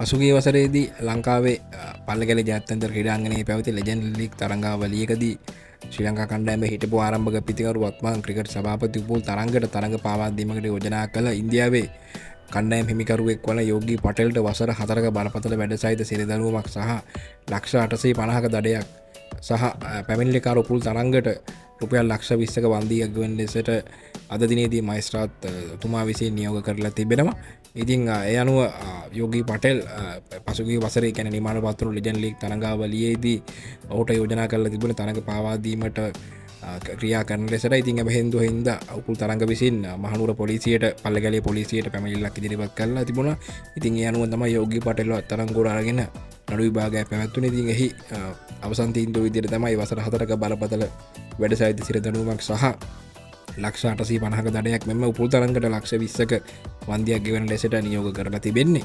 පසුගේ වසරේදී ලංකාවේ පල්ලගල ජාත්තන්තර ක්‍රඩාංගනයේ පැවති legend leak තරංගාවලියකදී ශ්‍රී ලංකා කණ්ඩෑම හිටපු ආරම්භක පිතිකරු වත්මාන් ක්‍රිකට් සභාපති පුල් තරංගට තරඟ පාවාදීමකට යෝජනා කළ ඉන්දියාවේ කණ්ඩෑම් හිමිකරුවෙක් වන යෝගී පටෙල්ට වසර 4ක බරපතල වැඩසහිත සිරිදනුවමක් සහ ලක්ෂ 850ක දඩයක් සහ පැමිණිලිකාර උපුල් තරංගට රුපියල් ලක්ෂ 20ක වන්දියක් ගෙවන ලෙසට අද දිනේදී මයිස්ත්‍රාත් තුමා විසින් නියෝග කරලා තිබෙනවා. ඉතින් ඒ අනුව යෝගී පටෙල් පසුගිය වසරේ කියන්නේ නිමාන පත්‍ර ලෙජන්ඩ් ලීග් තරඟාවලියේදී ඔහුට යෝජනා කරලා තිබුණ තරඟ පාවා දීමට ක්‍රියා කරන ලෙසට ඉතින් අබහෙන්දු හින්දා උපුල් තරංග විසින් මහනුවර පොලිසියට පල්ලගැලේ පොලිසියට පැමිණිල්ලක් ඉදිරිපත් කරලා තිබුණා. ඉතින් ඒ අනුව තමයි යෝගී පටෙල්ව තරංගුවට අරගෙන නඩු විභාගයක් පැවැත්වුණේ. ඉතින් එහි අවසන් තීන්දුව විදිහට තමයි වසර 4ක බරපතල වැඩසහිත සිරදනුවමක් සහ ලක්ෂ 850ක දඩයක් මෙම උපුල් තරංගට ලක්ෂ 20ක වන්දියක් ගෙවන ලෙසට නියෝග කරලා තිබෙන්නේ.